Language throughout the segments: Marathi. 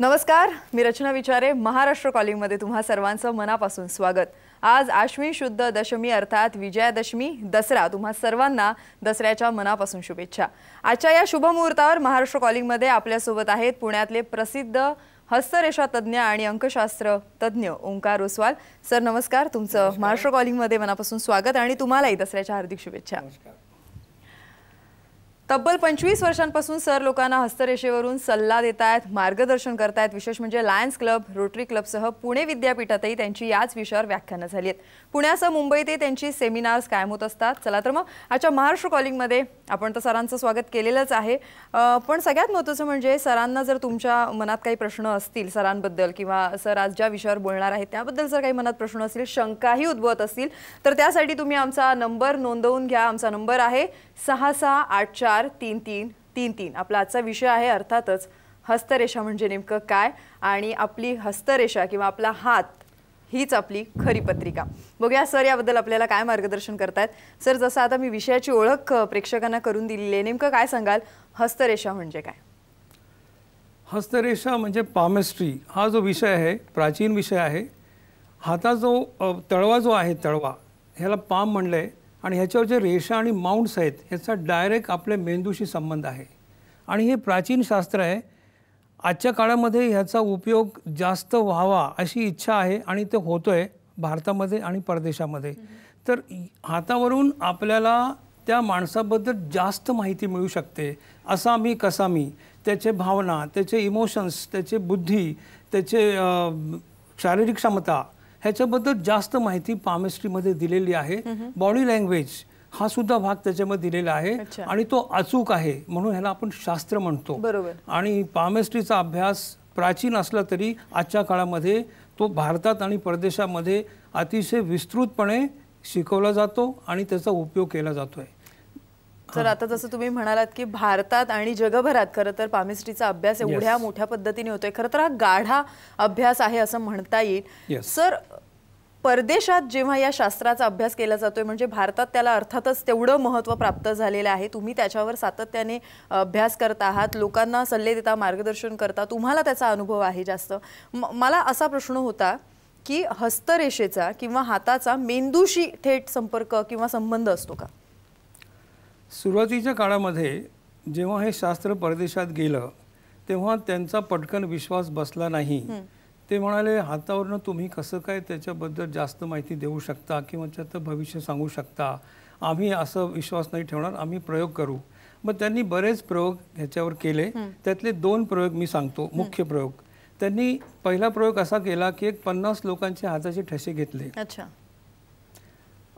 नमस्कार, मी रचना विचारे. महाराष्ट्र कॉलिंगमध्ये तुम्हा सर्वांचं मनापासून स्वागत. आज आश्विन शुद्ध दशमी अर्थात विजयादशमी दसरा. तुम्हा सर्वांना दसऱ्याच्या मनापासून शुभेच्छा. आजच्या या शुभ मुहूर्तावर महाराष्ट्र कॉलिंगमध्ये आपल्यासोबत आहेत पुण्यातले प्रसिद्ध हस्तरेषा तज्ञ आणि अंकशास्त्र तज्ञ ओंकार ओसवाल. सर नमस्कार, तुमचं महाराष्ट्र कॉलिंगमध्ये मनापासून स्वागत आणि तुम्हालाही दसऱ्याच्या हार्दिक शुभेच्छा. तब्बल 25 वर्षांपासून सर लोकांना हस्तरेषेवरून सल्ला देत आहेत, मार्गदर्शन करत आहेत. विशेष म्हणजे लायन्स क्लब, रोटरी क्लबसह पुणे विद्यापीठातही त्यांची याच विषयावर व्याख्यानं झाली आहेत. पुण्यासह मुंबईतही त्यांची सेमिनार्स कायम होत असतात. चला तर मग आजच्या महाराष्ट्र कॉलिंगमध्ये आपण तर सरांचं स्वागत केलेलंच आहे, पण सगळ्यात महत्त्वाचं म्हणजे सरांना जर तुमच्या मनात काही प्रश्न असतील सरांबद्दल किंवा सर आज ज्या विषयावर बोलणार आहेत त्याबद्दल जर काही मनात प्रश्न असतील, शंकाही उद्भवत असतील, तर त्यासाठी तुम्ही आमचा नंबर नोंदवून घ्या. आमचा नंबर आहे 6684333333. आपला आजचा विषय आहे अर्थातच हस्तरेषा म्हणजे नेमकं काय आणि आपली हस्तरेषा किंवा आपला हात हीच आपली खरी पत्रिका. बघूया सर याबद्दल आपल्याला काय मार्गदर्शन करतायत. सर जसं आता मी विषयाची ओळख प्रेक्षकांना करून दिलेली आहे, नेमकं काय सांगाल हस्तरेषा म्हणजे काय? हस्तरेषा म्हणजे पामेस्ट्री हा जो विषय आहे, प्राचीन विषय आहे. हाता जो तळवा जो आहे, तळवा ह्याला पाम म्हणलंय आणि ह्याच्यावर जे रेषा आणि माउंट्स आहेत ह्याचा डायरेक्ट आपल्या मेंदूशी संबंध आहे आणि हे प्राचीन शास्त्र आहे. आजच्या काळामध्ये ह्याचा उपयोग जास्त व्हावा अशी इच्छा आहे आणि ते होतोय भारतामध्ये आणि परदेशामध्ये. तर हातावरून आपल्याला त्या माणसाबद्दल जास्त माहिती मिळू शकते. असा मी कसा मी, त्याचे भावना, त्याचे इमोशन्स, त्याचे बुद्धी, त्याचे शारीरिक क्षमता ह्याच्याबद्दल जास्त माहिती पामेस्ट्रीमध्ये दिलेली आहे. बॉडी लँग्वेज हा सुद्धा भाग त्याच्यामध्ये दिलेला आहे आणि तो अचूक आहे म्हणून ह्याला आपण शास्त्र म्हणतो. बरोबर. आणि पामेस्ट्रीचा अभ्यास प्राचीन असला तरी आजच्या काळामध्ये तो भारतात आणि परदेशामध्ये अतिशय विस्तृतपणे शिकवला जातो आणि त्याचा उपयोग केला जातोय. तर आता जसं तुम्ही म्हणालात की भारतात आणि जगभरात खरं तर पामेस्ट्रीचा अभ्यास एवढ्या मोठ्या पद्धतीने होतोय, खरं तर हा गाढा अभ्यास आहे असं म्हणता येईल. सर परदेशात जेव्हा या शास्त्राचा अभ्यास केला जातोय म्हणजे भारतात त्याला अर्थातच तेवढं महत्त्व प्राप्त झालेलं आहे. तुम्ही त्याच्यावर सातत्याने अभ्यास करत आहात, लोकांना सल्ले देता, मार्गदर्शन करता, तुम्हाला त्याचा अनुभव आहे जास्त. मला असा प्रश्न होता की हस्तरेषेचा किंवा हाताचा मेंदूशी थेट संपर्क किंवा संबंध असतो का? सुरुवातीच्या काळामध्ये जेव्हा हे शास्त्र परदेशात गेलं तेव्हा त्यांचा पटकन विश्वास बसला नाही. ते म्हणाले हातावरनं तुम्ही कसं काय त्याच्याबद्दल जास्त माहिती देऊ शकता किंवा त्याचं भविष्य सांगू शकता, आम्ही असं विश्वास नाही ठेवणार, आम्ही प्रयोग करू. मग त्यांनी बरेच प्रयोग ह्याच्यावर केले. त्यातले 2 प्रयोग मी सांगतो, मुख्य प्रयोग. त्यांनी पहिला प्रयोग असा केला की एक 50 लोकांचे हाताचे ठसे घेतले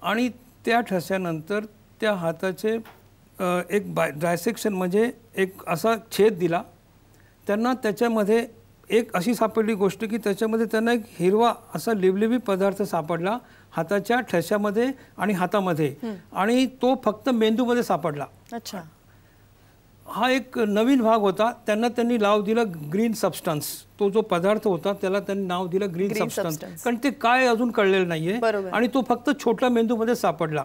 आणि त्या ठश्यानंतर त्या हाताचे एक डायसेक्शन म्हणजे एक असा छेद दिला त्यांना. त्याच्यामध्ये एक अशी सापडली गोष्ट की त्याच्यामध्ये त्यांना एक हिरवा असा लिवलिवी पदार्थ सापडला हाताच्या ठश्यामध्ये आणि हातामध्ये आणि तो फक्त मेंदूमध्ये सापडला. अच्छा. हा एक नवीन भाग होता. त्यांनी नाव दिलं ग्रीन सबस्टन्स. तो जो पदार्थ होता त्याला त्यांनी नाव दिलं ग्रीन सबस्टन्स, कारण ते काय अजून कळलेलं नाहीये आणि तो फक्त छोट्या मेंदूमध्ये सापडला.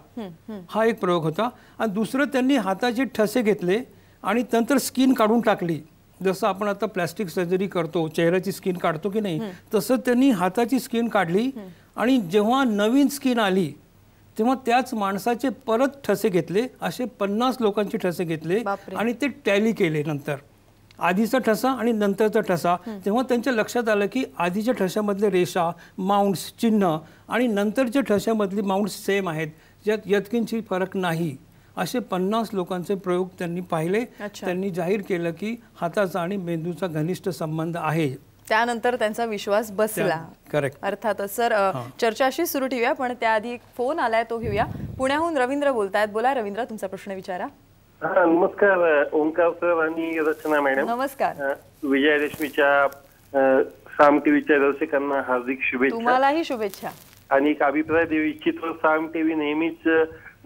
हा एक प्रयोग होता. आणि दुसरं त्यांनी हाताचे ठसे घेतले आणि नंतर स्किन काढून टाकली. जसं आपण आता प्लॅस्टिक सर्जरी करतो, चेहऱ्याची स्किन काढतो की नाही, तसं त्यांनी हाताची स्किन काढली आणि जेव्हा नवीन स्किन आली तेव्हा त्याच माणसाचे परत ठसे घेतले. असे 50 लोकांचे ठसे घेतले आणि ते टॅली केले. नंतर आधीचा ठसा आणि नंतरचा ठसा. तेव्हा त्यांच्या लक्षात आलं की आधीच्या ठशामधले रेषा, माउंट्स, चिन्ह आणि नंतरच्या ठशामधली माउंट्स सेम आहेत, ज्यात यत्किंचित फरक नाही. असे 50 लोकांचे प्रयोग त्यांनी पाहिले. त्यांनी जाहीर केलं की हाताचा आणि मेंदूचा घनिष्ठ संबंध आहे. त्यानंतर त्यांचा विश्वास बसला. करेक्ट. अर्थातच. सर चर्चा अशी सुरू ठेवूया, पण त्याआधी एक फोन आलाय तो घेऊया. पुण्याहून रवींद्र बोलतायत. बोला रवींद्र, तुमचा प्रश्न विचारा. नमस्कार ओंकार सर आणि रचना मॅडम. नमस्कार. विजयादशमीच्या साम टीव्हीच्या दर्शकांना हार्दिक शुभेच्छा. तुम्हालाही शुभेच्छा. आणि एक अभिप्राय देऊ इच्छितो, साम टीव्ही नेहमीच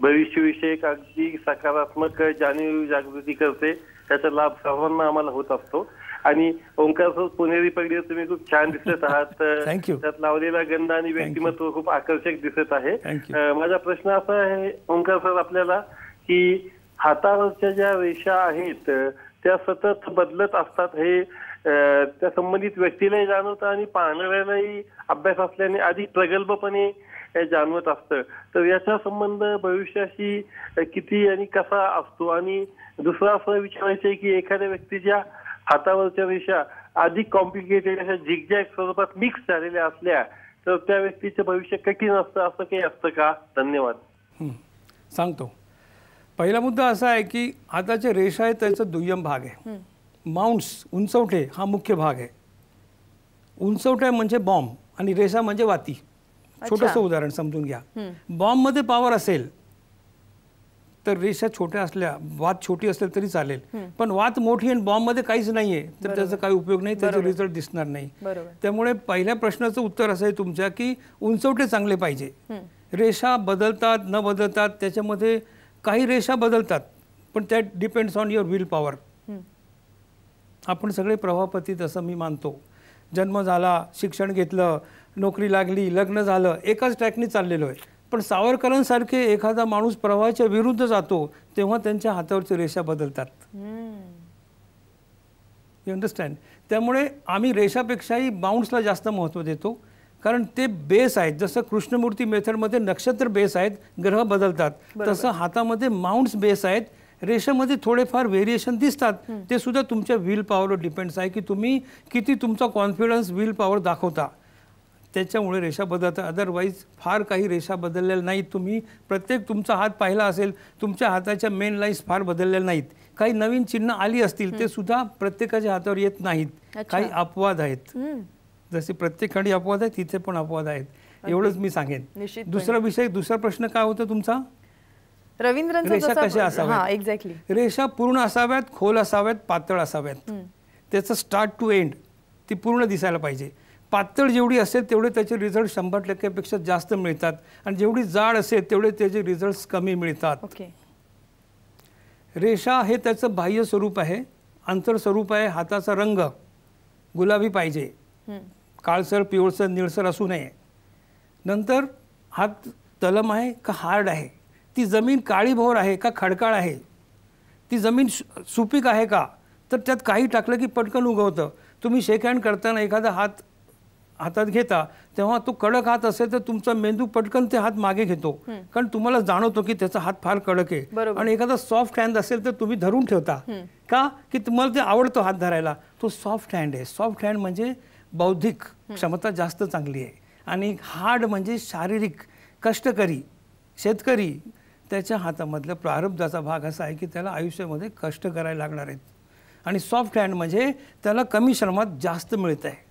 भविष्यविषयक अगदी सकारात्मक जागृती करते. त्याचा लाभ सर्वांना आम्हाला होत असतो. आणि ओंकार सर पुणेरी पगडी तुम्ही खूप छान दिसत आहात. त्यात लावलेला गंध आणि व्यक्तिमत्व खूप आकर्षक दिसत आहे. माझा प्रश्न असा आहे ओंकार सर आपल्याला की हातावरच्या ज्या रेषा आहेत त्या सतत बदलत असतात, हे त्या संबंधित व्यक्तीलाही जाणवतं आणि पाहणाऱ्यालाही अभ्यास असल्याने अधिक प्रगल्भपणे जाणवत असतं. तर याचा संबंध भविष्याशी किती आणि कसा असतो. आणि दुसरं असं विचारायचं आहे की एखाद्या व्यक्तीच्या हातावरच्या रेषा अधिक कॉम्प्लिकेटेड अशा झिगझॅग स्वरूपात मिक्स झालेल्या असल्या तर त्या व्यक्तीचं भविष्य कठीण असतं, असं काही असतं का? धन्यवाद. सांगतो. पहिला मुद्दा असा आहे की हाताचे रेषा आहे त्याचा दुय्यम भाग आहे. माउंट्स उंचवटे हा मुख्य भाग आहे. उंचवटे म्हणजे बॉम्ब आणि रेषा म्हणजे वाती. छोटंसं उदाहरण समजून घ्या. बॉम्बमध्ये पॉवर असेल तर रेषा छोट्या असल्या, वात छोटी असेल तरी चालेल, पण वात मोठी आणि बॉम्बमध्ये काहीच नाहीये तर त्याचा काही उपयोग नाही, त्याचे रिझल्ट दिसणार नाही. त्यामुळे पहिल्या प्रश्नाचं उत्तर असं आहे तुमच्या की उंचवटे चांगले पाहिजे. रेषा बदलतात न बदलतात त्याच्यामध्ये काही रेषा बदलतात पण that depends on your will power. आपण सगळे प्रभावपतीत असं मी मानतो. जन्म झाला, शिक्षण घेतलं, नोकरी लागली, लग्न झालं, एकाच ट्रॅकने चाललेलो आहे. पण सावरकरांसारखे एखादा माणूस प्रवाहाच्या विरुद्ध जातो तेव्हा त्यांच्या हातावरची रेषा बदलतात. You understand. त्यामुळे आम्ही रेषापेक्षाही बाउंड्सला जास्त महत्त्व देतो कारण ते बेस आहेत. जसं कृष्णमूर्ती मेथडमध्ये नक्षत्र बेस आहेत, ग्रह बदलतात, तसं हातामध्ये माउंट्स बेस आहेत. रेषामध्ये थोडेफार व्हेरिएशन दिसतात, ते सुद्धा तुमच्या विल पॉवरवर डिपेंड्स आहे की तुम्ही किती तुमचा कॉन्फिडन्स विल पॉवर दाखवता, त्याच्यामुळे रेषा बदलतात. अदरवाईज फार काही रेषा बदललेल्या नाहीत. तुम्ही प्रत्येक तुमचा हात पाहिला असेल, तुमच्या हाताच्या मेन लाईन्स फार बदललेल्या नाहीत. काही नवीन चिन्ह आली असतील ते सुद्धा प्रत्येकाच्या हातावर येत नाहीत. काही अपवाद आहेत. जसे प्रत्येक अपवाद आहेत तिथे पण अपवाद आहेत. एवढंच मी सांगेन. दुसरा प्रश्न काय होता तुमचा? रेषा कशा असाव्यात? रेषा पूर्ण असाव्यात, खोल असाव्यात, पातळ असाव्यात. त्याचं स्टार्ट टू एंड ती पूर्ण दिसायला पाहिजे. पातळ जेवढी असेल तेवढे त्याचे रिझल्ट 100%पेक्षा जास्त मिळतात आणि जेवढी जाड असेल तेवढे त्याचे रिझल्ट कमी मिळतात. रेषा हे त्याचं बाह्य स्वरूप आहे. अंतर स्वरूप आहे. हाताचा रंग गुलाबी पाहिजे, काळसर, पिवळसर, निळसर असू नये. नंतर हात तलम आहे का हार्ड आहे, ती जमीन काळीभोर आहे का खडकाळ आहे, ती जमीन सुपीक आहे का, तर त्यात काही टाकलं की पटकन उगवतं. तुम्ही शेक हँड करताना एखादा हातात घेता तेव्हा तो कडक हात असेल तर तुमचा मेंदू पटकन ते हात मागे घेतो कारण तुम्हाला जाणवतो की त्याचा हात फार कडक आहे. आणि एखादा सॉफ्ट हँड असेल तर तुम्ही धरून ठेवता का की तुम्हाला ते आवडतो हात धरायला. तो सॉफ्ट हँड आहे. सॉफ्ट हँड म्हणजे बौद्धिक क्षमता जास्त चांगली आहे. आणि हार्ड म्हणजे शारीरिक कष्टकरी शेतकरी. त्याच्या हातामधला प्रारब्धाचा भाग असा आहे की त्याला आयुष्यामध्ये कष्ट करायला लागणार आहेत. आणि सॉफ्ट हँड म्हणजे त्याला कमी श्रमात जास्त मिळत आहे.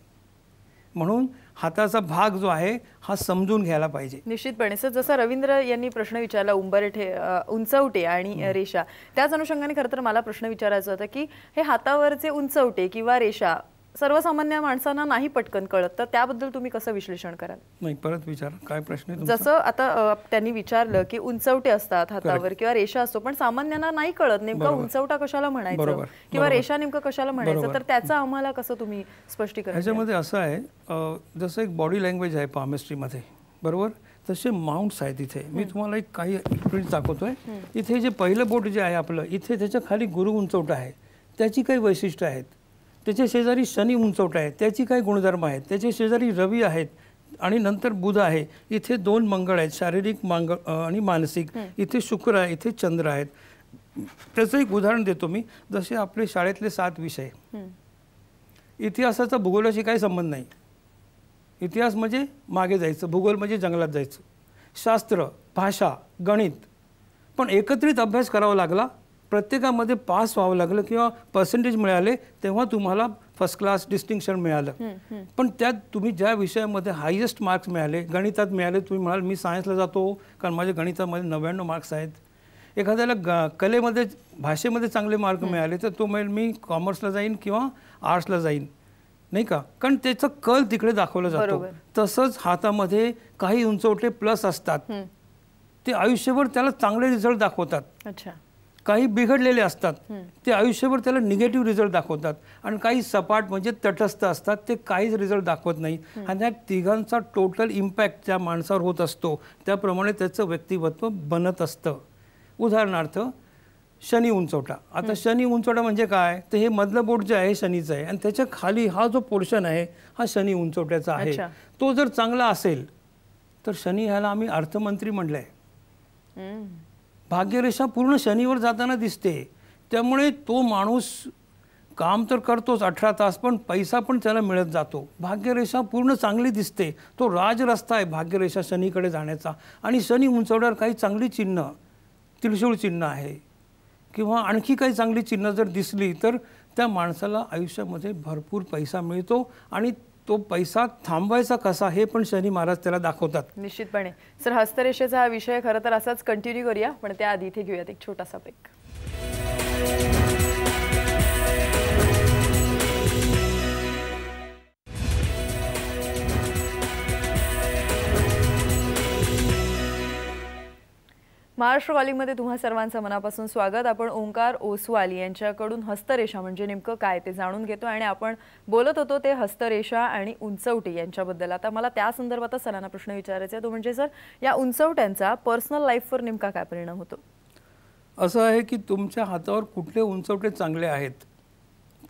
म्हणून हाताचा भाग जो आहे हा समजून घ्यायला पाहिजे. निश्चितपणे. सर, जसा रवींद्र यांनी प्रश्न विचारला उंचवटे आणि रेषा, त्याच अनुषंगाने खरं तर मला प्रश्न विचारायचा होता की हे हातावरचे उंचवटे किंवा रेषा सर्वसामान्य माणसांना नाही पटकन कळत, तर त्याबद्दल तुम्ही कसं विश्लेषण कराल? नाही, परत विचार. काय प्रश्न आहे? जसं आता त्यांनी विचारलं की उंचवटे असतात हातावर किंवा रेषा असतो, पण सामान्यांना नाही कळत नेमका उंचवटा कशाला म्हणायचं किंवा रेषा नेमकं कशाला म्हणायचं, तर त्याचं आम्हाला कसं तुम्ही स्पष्टीकरण? ह्याच्यामध्ये असं आहे, जसं एक बॉडी लँग्वेज आहे पामिस्ट्रीमध्ये, बरोबर, तसे माउंट्स आहेत. इथे मी तुम्हाला एक काही प्रिंट दाखवतोय. इथे जे पहिलं बोट जे आहे आपलं, इथे त्याच्या खाली गुरु उंचवटा आहे, त्याची काही वैशिष्ट्य आहेत. त्याच्या शेजारी शनी उंचवटा आहे, त्याची काही गुणधर्म आहेत. त्याच्या शेजारी रवी आहेत आणि नंतर बुध आहे. इथे 2 मंगळ आहेत, शारीरिक आणि मानसिक. इथे शुक्र आहे, इथे चंद्र आहेत. त्याचं एक उदाहरण देतो मी. जसे आपले शाळेतले 7 विषय. इतिहासाचा भूगोलाशी काही संबंध नाही. इतिहास म्हणजे मागे जायचं, भूगोल म्हणजे जंगलात जायचं. शास्त्र, भाषा, गणित, पण एकत्रित अभ्यास करावा लागला. प्रत्येकामध्ये पास व्हावं लागलं किंवा पर्सेंटेज मिळाले तेव्हा तुम्हाला फर्स्ट क्लास डिस्टिंक्शन मिळालं. पण त्यात तुम्ही ज्या विषयामध्ये हायेस्ट मार्क्स मिळाले, गणितात मिळाले, तुम्ही म्हणाल मी सायन्सला जातो कारण माझ्या गणितामध्ये 99 मार्क्स आहेत. एखाद्याला कलेमध्ये, भाषेमध्ये चांगले मार्क मिळाले तर तो म्हणेल मी कॉमर्सला जाईन किंवा आर्ट्सला जाईन, नाही का, कारण त्याचं कल तिकडे दाखवलं जातो. तसंच हातामध्ये काही उंचवटे प्लस असतात, ते आयुष्यभर त्याला चांगले रिझल्ट दाखवतात. काही बिघडलेले असतात, ते आयुष्यभर त्याला निगेटिव्ह रिझल्ट दाखवतात. आणि काही सपाट म्हणजे तटस्थ असतात, ते काहीच रिझल्ट दाखवत नाही. आणि त्या तिघांचा टोटल इम्पॅक्ट त्या माणसावर होत असतो. त्याप्रमाणे त्याचं व्यक्तिमत्व बनत असतं. उदाहरणार्थ शनी उंचवटा. आता शनी उंचवटा म्हणजे काय, तर हे मधलं बोट जे आहे शनीचं आहे आणि त्याच्या खाली हा जो पोर्शन आहे हा शनी उंचवट्याचा आहे. तो जर चांगला असेल तर शनी ह्याला आम्ही अर्थमंत्री म्हणलंय. भाग्यरेषा पूर्ण शनीवर जाताना दिसते, त्यामुळे तो माणूस काम तर करतोच 18 तास, पण पैसा पण त्याला मिळत जातो. भाग्यरेषा पूर्ण चांगली दिसते. तो राजरस्ता आहे भाग्यरेषा शनीकडे जाण्याचा. आणि शनी उंचवड्यावर काही चांगली चिन्ह, त्रिशूळ चिन्ह आहे किंवा आणखी काही चांगली चिन्ह जर दिसली तर त्या माणसाला आयुष्यामध्ये भरपूर पैसा मिळतो. आणि तो पैसा थांबवायचा कसा हे पण शनी महाराज त्याला दाखवतात. निश्चितपणे. सर, हस्तरेषेचा हा विषय खरं तर असाच कंटिन्यू करूया, पण त्याआधी इथे घेऊयात एक छोटासा ब्रेक. महाराष्ट्र कॉलिंगमध्ये तुम्हा सर्वांचं मनापासून स्वागत. आपण ओंकार ओसवाल यांच्याकडून हस्तरेषा म्हणजे नेमकं काय ते जाणून घेतो आणि आपण बोलत होतो ते हस्तरेषा आणि उंचवटी यांच्याबद्दल. आता मला त्या संदर्भात सरांना प्रश्न विचारायचा आहे, तो म्हणजे सर, या उंचवट्यांचा पर्सनल लाईफवर नेमका काय परिणाम होतो? असं आहे की तुमच्या हातावर कुठले उंचवटे चांगले आहेत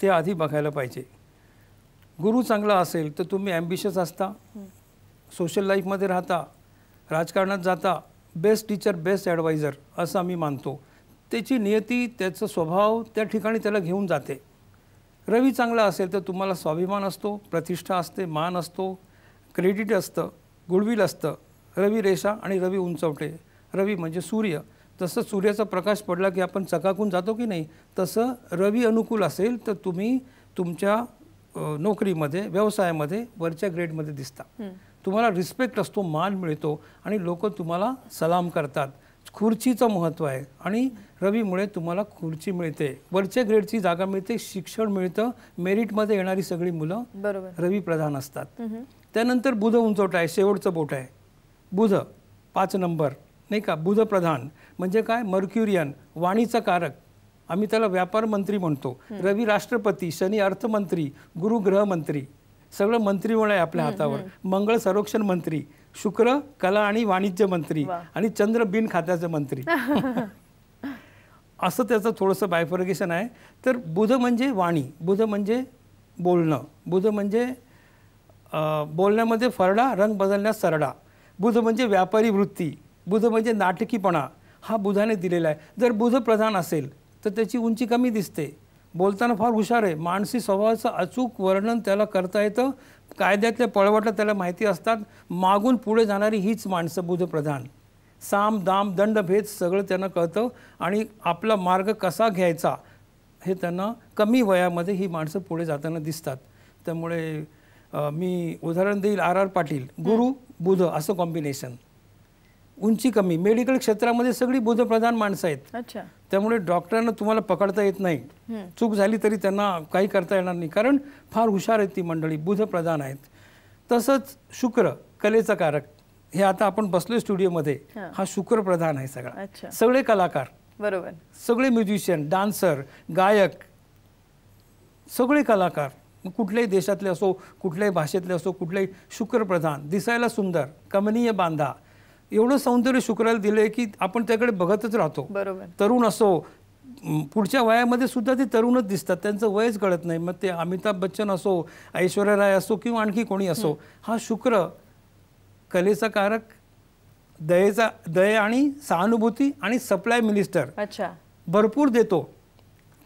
ते आधी बघायला पाहिजे. गुरु चांगला असेल तर तुम्ही ॲम्बिशियस असता, सोशल लाईफमध्ये राहता, राजकारणात जाता, बेस्ट टीचर बेस्ट ॲडवायझर असं आम्ही मानतो. त्याची नियती, त्याचा स्वभाव त्या ठिकाणी त्याला घेऊन जाते. रवी चांगला असेल तर तुम्हाला स्वाभिमान असतो, प्रतिष्ठा असते, मान असतो, क्रेडिट असतं, गुडविल असतं. रवी रेषा आणि रवी उंचवटे. रवी म्हणजे सूर्य. तसं सूर्याचा प्रकाश पडला की आपण चकाकून जातो की नाही, तसं रवी अनुकूल असेल तर तुम्ही तुमच्या नोकरीमध्ये, व्यवसायामध्ये वरच्या ग्रेडमध्ये दिसता. तुम्हाला रिस्पेक्ट असतो, मान मिळतो आणि लोक तुम्हाला सलाम करतात. खुर्चीचं महत्त्व आहे आणि रवीमुळे तुम्हाला खुर्ची मिळते, वरच्या ग्रेडची जागा मिळते, शिक्षण मिळतं, मेरिटमध्ये येणारी सगळी मुलं रवी प्रधान असतात. त्यानंतर बुध उंचवटा आहे, शेवटचं बोट आहे. बुध 5 नंबर नाही का. बुध प्रधान म्हणजे काय, मर्क्युरियन, वाणीचा कारक. आम्ही त्याला व्यापार मंत्री म्हणतो. रवी राष्ट्रपती, शनी अर्थमंत्री, गुरु गृहमंत्री, सगळं मंत्रिमंडळ आहे आपल्या हातावर. मंगळ संरक्षण मंत्री, शुक्र कला आणि वाणिज्य मंत्री आणि चंद्र बिन खात्याचे मंत्री. असं त्याचं थोडंसं बायफर्गेशन आहे. तर बुध म्हणजे वाणी, बुध म्हणजे बोलणं, बुध म्हणजे बोलण्यामध्ये फरडा, रंग बदलण्यास सरडा. बुध म्हणजे व्यापारी वृत्ती, बुध म्हणजे नाटकीपणा. हा बुधाने दिलेला आहे. जर बुध प्रधान असेल तर त्याची उंची कमी दिसते, बोलताना फार हुशार आहे, मानसी स्वभावाचं अचूक वर्णन त्याला करता येतं, कायद्यातल्या पळवाटा त्याला माहिती असतात, मागून पुढे जाणारी हीच माणसं बुध प्रधान. साम दाम दंडभेद सगळं त्यांना कळतं आणि आपला मार्ग कसा घ्यायचा हे त्यांना कमी वयामध्ये ही माणसं पुढे जाताना दिसतात. त्यामुळे मी उदाहरण देईल, R.R. पाटील, गुरु बुध असं कॉम्बिनेशन. उंची कमी, मेडिकल क्षेत्रामध्ये सगळी बुधप्रधान माणसं आहेत. त्यामुळे डॉक्टरांना तुम्हाला पकडता येत नाही, चूक झाली तरी त्यांना काही करता येणार नाही, कारण फार हुशार आहेत ती मंडळी, बुधप्रधान आहेत. तसंच शुक्र कलेचा कारक. हे आता आपण बसलोय स्टुडिओमध्ये, हा शुक्र प्रधान आहे सगळा. सगळे कलाकार, बरोबर, सगळे म्युझिशियन, डान्सर, गायक, सगळे कलाकार कुठल्याही देशातले असो, कुठल्याही भाषेतले असो, कुठल्याही, शुक्र प्रधान. दिसायला सुंदर, कमनीय बांधा, एवढं सौंदर्य शुक्राला दिलंय की आपण त्याकडे बघतच राहतो. बरोबर. तरुण असो, पुढच्या वयामध्ये सुद्धा ते तरुणच दिसतात, त्यांचं वयच कळत नाही. मग ते अमिताभ बच्चन असो, ऐश्वर्या राय असो किंवा आणखी कोणी असो, हा शुक्र कलेचा कारक, दये आणि सहानुभूती आणि सप्लाय मिनिस्टर. भरपूर देतो,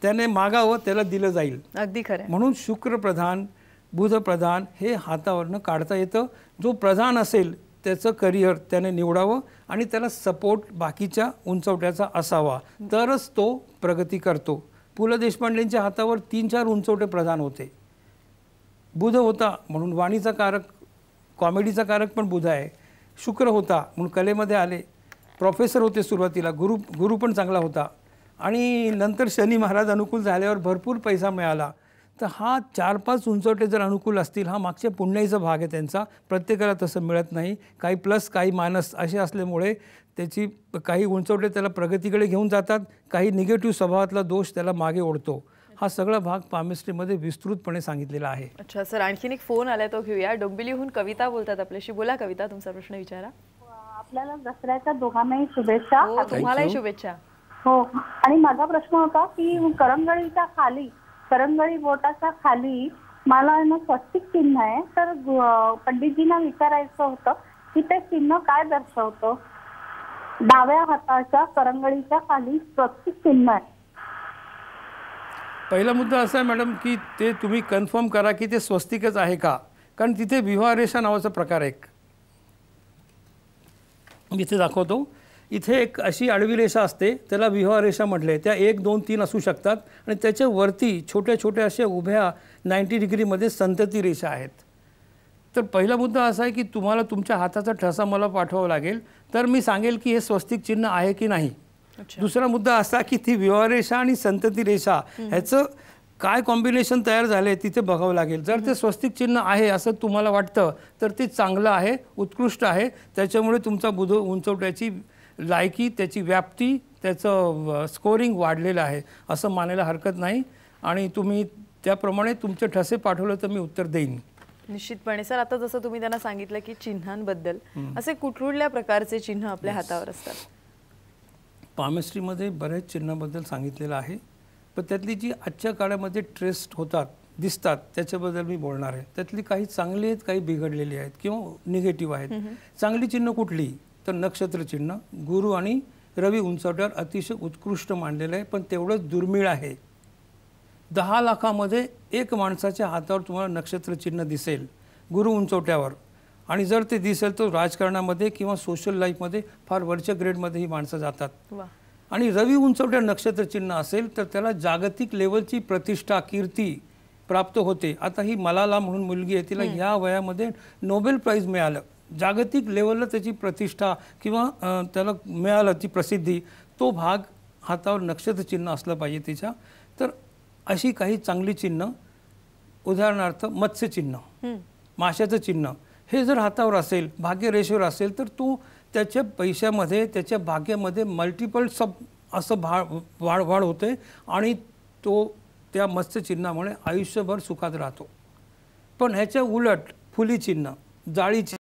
त्याने मागावं त्याला दिलं जाईल. अगदी खरं. म्हणून शुक्र प्रधान, बुध प्रधान हे हातावरनं काढता येतं. जो प्रधान असेल त्याचं करिअर त्याने निवडावं आणि त्याला सपोर्ट बाकीच्या उंचवट्याचा असावा, तरच तो प्रगती करतो. पु ल देशपांडेंच्या हातावर 3-4 उंचवटे प्रधान होते. बुध होता म्हणून वाणीचा कारक, कॉमेडीचा कारक पण बुध आहे. शुक्र होता म्हणून कलेमध्ये आले. प्रोफेसर होते सुरुवातीला, गुरु पण चांगला होता आणि नंतर शनी महाराज अनुकूल झाल्यावर भरपूर पैसा मिळाला. तर हा 4-5 उंचवटे जर अनुकूल असतील, हा मागच्या पुण्याईचा भाग आहे त्यांचा. प्रत्येकाला तसं मिळत नाही, काही प्लस काही मायनस असे असल्यामुळे त्याची काही उंचवटे त्याला प्रगतीकडे घेऊन जातात, काही निगेटिव्ह स्वभावातला दोष त्याला मागे ओढतो. हा सगळा भाग पामिस्ट्रीमध्ये विस्तृतपणे सांगितलेला आहे. अच्छा सर, आणखीन एक फोन आलाय तो घेऊया. डोंबिवलीहून कविता बोलतात आपल्याशी. बोला कविता, तुमचा प्रश्न विचारा. आपल्याला दसऱ्याच्या दोघांनाही शुभेच्छा. तुम्हालाही शुभेच्छा. हो. आणि माझा प्रश्न होता की करंगळी बोटाच्या खाली मला ना स्वस्तिक चिन्ह आहे, तर पंडितजींना विचारायचं होतं की ते चिन्ह काय दर्शवतं. डाव्या हाताच्या करंगळीच्या खाली स्वस्तिक चिन्ह आहे. पहिला मुद्दा असा आहे मॅडम की ते तुम्ही कन्फर्म करा की ते स्वस्तिकच आहे का, कारण तिथे विवाह रेषा नावाचा प्रकार आहे. मी इथे दाखवतो. इथे एक अशी आडवी रेषा असते, त्याला विवाह रेषा म्हटले. त्या 1, 2, 3 असू शकतात आणि त्याच्या वरती छोट्या छोट्या अशा उभ्या 90 डिग्रीमध्ये संतती रेषा आहेत. तर पहिला मुद्दा असा आहे की तुम्हाला तुमच्या हाताचा ठसा मला पाठवावा लागेल, तर मी सांगेल की हे स्वस्तिक चिन्ह आहे की नाही. दुसरा मुद्दा असा की ती विवाह रेषा आणि संतती रेषा ह्याचं काय कॉम्बिनेशन तयार झाले तिथे बघावं लागेल. जर ते स्वस्तिक चिन्ह आहे असं तुम्हाला वाटतं तर ते चांगलं आहे, उत्कृष्ट आहे. त्याच्यामुळे तुमचा बुध उंचवट्याची लायकी, त्याची व्याप्ती, त्याचं स्कोरिंग वाढलेलं आहे असं मानायला हरकत नाही. आणि तुम्ही त्याप्रमाणे तुमचे ठसे पाठवलं तर मी उत्तर देईन निश्चितपणे. सर, आता जसं तुम्ही त्यांना सांगितलं की चिन्हांबद्दल, असे कुठल्या प्रकारचे चिन्ह आपल्या हातावर असतात? पामिस्ट्रीमध्ये बऱ्याच चिन्हाबद्दल सांगितलेलं आहे, पण त्यातली जी आजच्या काळामध्ये ट्रेस होतात, दिसतात, त्याच्याबद्दल मी बोलणार आहे. त्यातली काही चांगली आहेत, काही बिघडलेली आहेत किंवा निगेटिव्ह आहेत. चांगली चिन्ह कुठली तर नक्षत्र चिन्ह. गुरु आणि रवी उंचवट्यावर अतिशय उत्कृष्ट मानलेलं आहे, पण तेवढंच दुर्मिळ आहे. 10 लाखामध्ये एक माणसाच्या हातावर तुम्हाला नक्षत्र चिन्ह दिसेल गुरु उंचवट्यावर. आणि जर ते दिसेल तर राजकारणामध्ये किंवा सोशल लाईफमध्ये फार वरच्या ग्रेडमध्ये ही माणसं जातात. आणि रवी उंचवट्यावर नक्षत्र चिन्ह असेल तर त्याला जागतिक लेवलची प्रतिष्ठा, कीर्ती प्राप्त होते. आता ही मलाला म्हणून मुलगी आहे, तिला ह्या वयामध्ये नोबेल प्राईज मिळालं. जागतिक लेवलला त्याची प्रतिष्ठा किंवा त्याला मिळालं ती प्रसिद्धी. तो भाग हातावर नक्षत्र चिन्ह असलं पाहिजे तिच्या. तर अशी काही चांगली चिन्ह, उदाहरणार्थ मत्स्य चिन्ह, माशाचं चिन्ह, हे जर हातावर असेल, भाग्यरेषेवर असेल तर तो त्याच्या पैशामध्ये, त्याच्या भाग्यामध्ये मल्टिपल असं वाढ होते आणि तो त्या मत्स्य चिन्हामुळे आयुष्यभर सुखात राहतो. पण ह्याच्या उलट फुली चिन्ह, जाळी चिन्ह